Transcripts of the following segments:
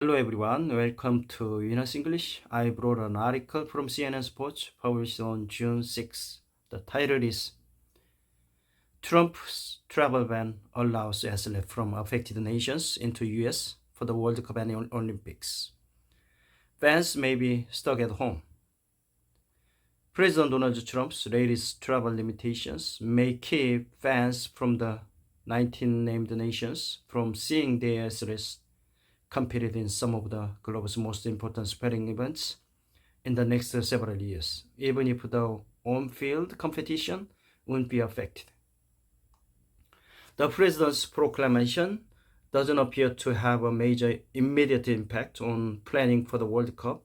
Hello everyone, welcome to Winners English. I brought an article from CNN Sports published on June 6. The title is Trump's travel ban allows athletes from affected nations into US for the World Cup and Olympics. Fans may be stuck at home. President Donald Trump's latest travel limitations may keep fans from the 19 named nations from seeing their athletes competed in some of the globe's most important sporting events in the next several years, even if the on-field competition won't be affected. The president's proclamation doesn't appear to have a major immediate impact on planning for the World Cup,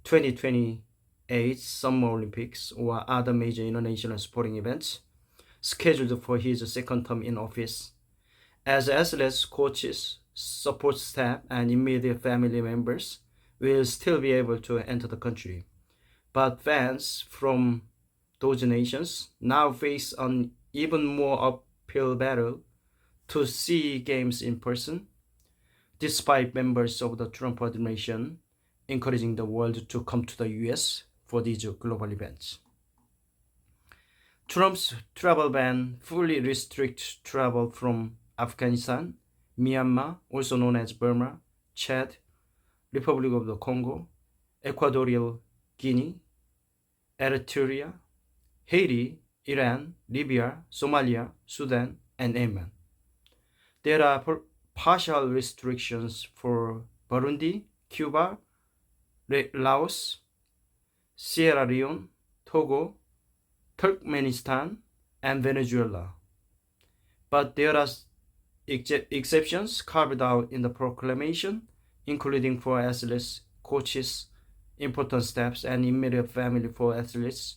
2028 Summer Olympics, or other major international sporting events scheduled for his second term in office, as athletes, coaches, support staff, and immediate family members will still be able to enter the country. But fans from those nations now face an even more uphill battle to see games in person, despite members of the Trump administration encouraging the world to come to the US for these global events. Trump's travel ban fully restricts travel from Afghanistan, Myanmar, also known as Burma, Chad, Republic of the Congo, Equatorial Guinea, Eritrea, Haiti, Iran, Libya, Somalia, Sudan, and Yemen. There are partial restrictions for Burundi, Cuba, Laos, Sierra Leone, Togo, Turkmenistan, and Venezuela. But there are exceptions carved out in the proclamation, including for athletes, coaches, important staffs, and immediate family for athletes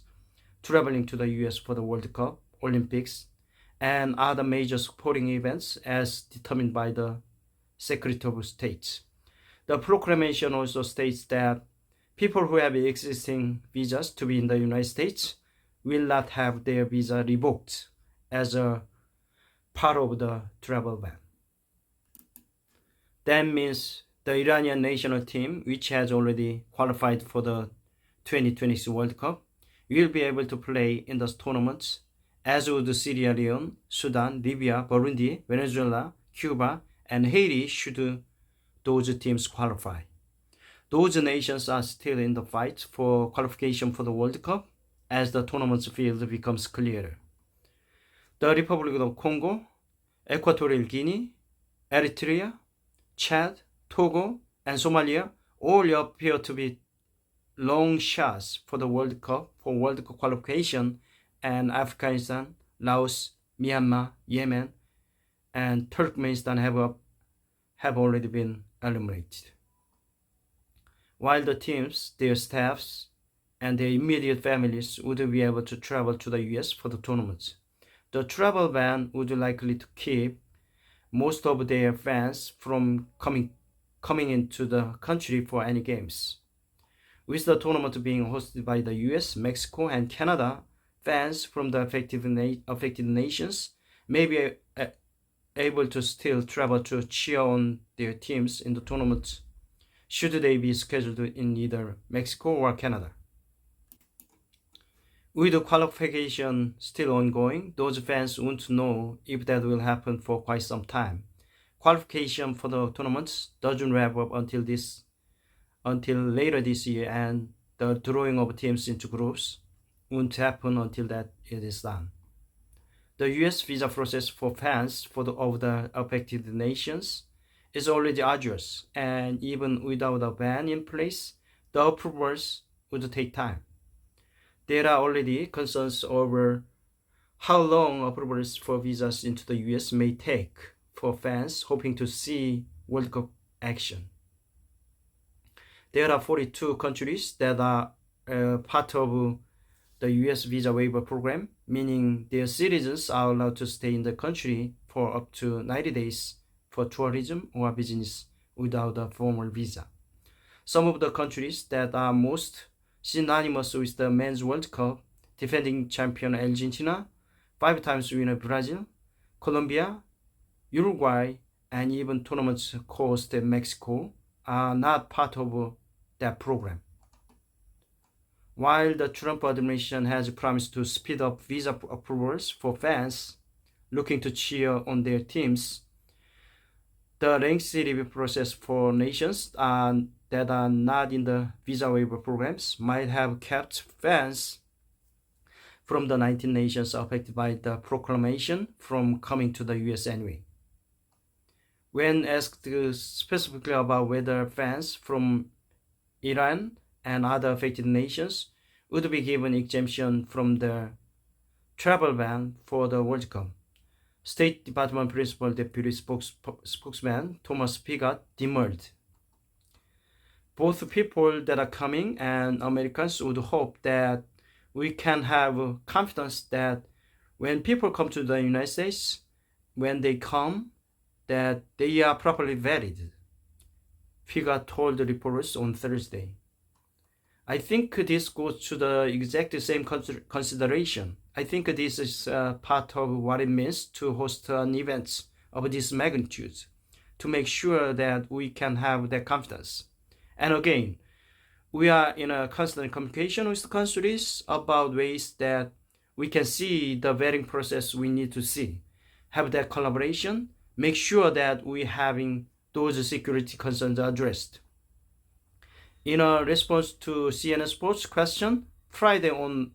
traveling to the US for the World Cup, Olympics, and other major sporting events as determined by the Secretary of State. The proclamation also states that people who have existing visas to be in the United States will not have their visa revoked as a part of the travel ban. That means the Iranian national team, which has already qualified for the 2026 World Cup, will be able to play in the tournaments, as would Sierra Leone, Sudan, Libya, Burundi, Venezuela, Cuba, and Haiti should those teams qualify. Those nations are still in the fight for qualification for the World Cup as the tournament's field becomes clearer. The Republic of Congo, Equatorial Guinea, Eritrea, Chad, Togo, and Somalia all appear to be long shots for the World Cup for World Cup qualification, and Afghanistan, Laos, Myanmar, Yemen, and Turkmenistan have already been eliminated. While the teams, their staffs, and their immediate families would be able to travel to the US for the tournaments, the travel ban would likely to keep most of their fans from coming into the country for any games. With the tournament being hosted by the US, Mexico, and Canada, fans from the affected nations may be able to still travel to cheer on their teams in the tournament, should they be scheduled in either Mexico or Canada. With the qualification still ongoing, those fans won't know if that will happen for quite some time. Qualification for the tournaments doesn't wrap up until later this year, and the drawing of teams into groups won't happen until that it is done. The US visa process for fans of the affected nations is already arduous, and even without a ban in place, the approvals would take time. There are already concerns over how long approvals for visas into the US may take for fans hoping to see World Cup action. There are 42 countries that are part of the US visa waiver program, meaning their citizens are allowed to stay in the country for up to 90 days for tourism or business without a formal visa. Some of the countries that are most synonymous with the Men's World Cup, defending champion Argentina, 5 times winner Brazil, Colombia, Uruguay, and even tournaments host Mexico are not part of that program. While the Trump administration has promised to speed up visa approvals for fans looking to cheer on their teams, the lengthy review process for nations that are not in the visa waiver programs might have kept fans from the 19 nations affected by the proclamation from coming to the US anyway. When asked specifically about whether fans from Iran and other affected nations would be given exemption from the travel ban for the World Cup, State Department Principal Deputy Spokesman Thomas Pigott demurred. Both people that are coming and Americans would hope that we can have confidence that when people come to the United States, when they come, that they are properly vetted, Pigott told the reporters on Thursday. I think this goes to the exact same consideration. I think this is part of what it means to host an event of this magnitude, to make sure that we can have that confidence. And again, we are in a constant communication with the countries about ways that we can see the vetting process we need to see, have that collaboration, make sure that we're having those security concerns addressed. In a response to CNN Sports question Friday on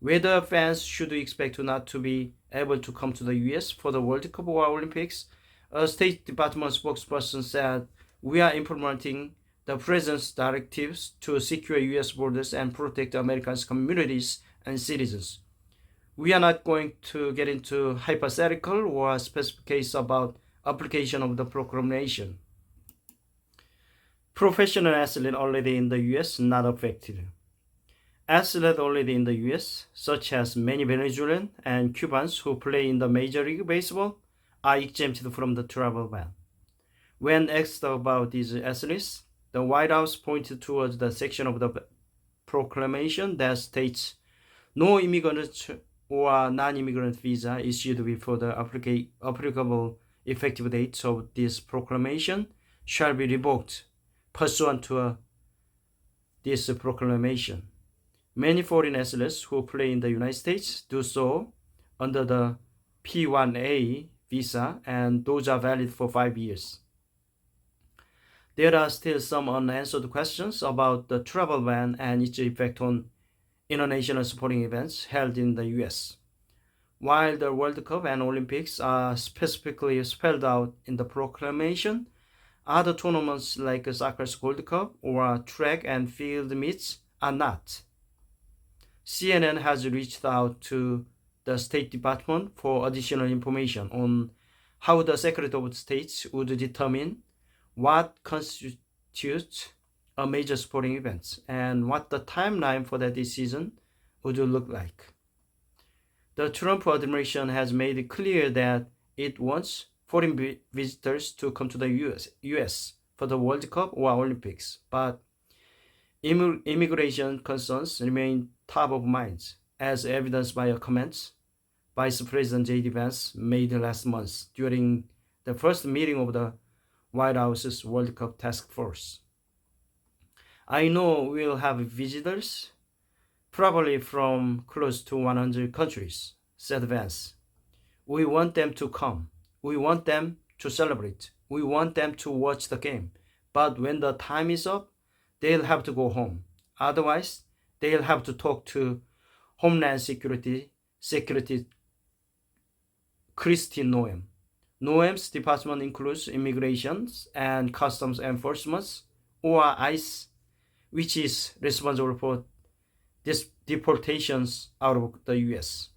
whether fans should expect not to be able to come to the US for the World Cup or Olympics, a State Department spokesperson said, "We are implementing the President's directives to secure US borders and protect Americans' communities and citizens. We are not going to get into hypothetical or specific case about application of the proclamation." Professional athlete already in the US not affected. Athletes already in the US, such as many Venezuelans and Cubans who play in the Major League Baseball, are exempted from the travel ban. When asked about these athletes, the White House pointed towards the section of the proclamation that states no immigrant or non-immigrant visa issued before the applicable effective date of this proclamation shall be revoked pursuant to this proclamation. Many foreign athletes who play in the United States do so under the P1A visa, and those are valid for 5 years. There are still some unanswered questions about the travel ban and its effect on international sporting events held in the US. While the World Cup and Olympics are specifically spelled out in the proclamation, other tournaments like soccer's Gold Cup or track and field meets are not. CNN has reached out to the State Department for additional information on how the Secretary of State would determine what constitutes a major sporting event and what the timeline for that decision would look like. The Trump administration has made it clear that it wants foreign visitors to come to the US for the World Cup or Olympics, but immigration concerns remain top of mind, as evidenced by a comment Vice President J.D. Vance made last month during the first meeting of the White House's World Cup Task Force. "I know we'll have visitors, probably from close to 100 countries," said Vance. "We want them to come. We want them to celebrate. We want them to watch the game. But when the time is up, they'll have to go home. Otherwise, they'll have to talk to Homeland Security Kristi Noem. Noem's department includes Immigration and Customs Enforcement, or ICE, which is responsible for deportations out of the US.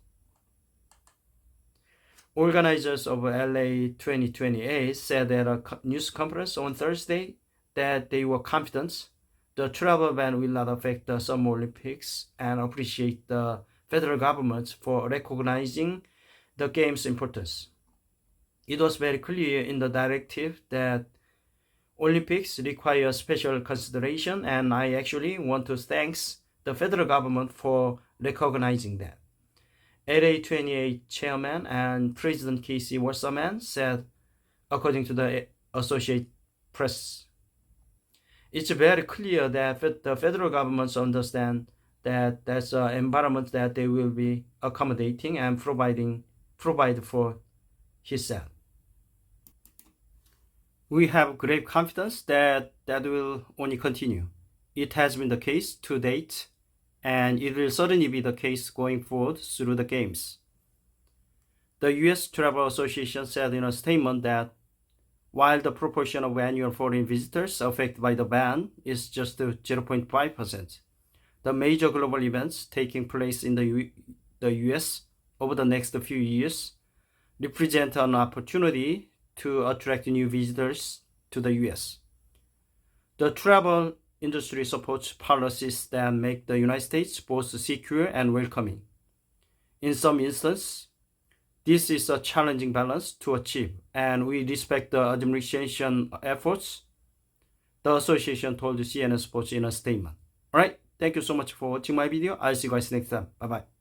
Organizers of LA 2028 said at a news conference on Thursday that they were confident the travel ban will not affect the Summer Olympics and appreciate the federal government for recognizing the game's importance. It was very clear in the directive that Olympics require special consideration, and I actually want to thank the federal government for recognizing that. LA 28 chairman and President Casey Wasserman said, according to the Associated Press. it's very clear that the federal governments understand that that's an environment that they will be accommodating and provide for, he said. We have great confidence that will only continue. It has been the case to date, and it will certainly be the case going forward through the games. The U.S. Travel Association said in a statement that while the proportion of annual foreign visitors affected by the ban is just 0.5%, the major global events taking place in the U.S. over the next few years represent an opportunity to attract new visitors to the U.S. The travel industry supports policies that make the United States both secure and welcoming. In some instances, this is a challenging balance to achieve, and we respect the administration efforts, the association told CNN Sports in a statement. Alright, thank you so much for watching my video. I'll see you guys next time. Bye-bye.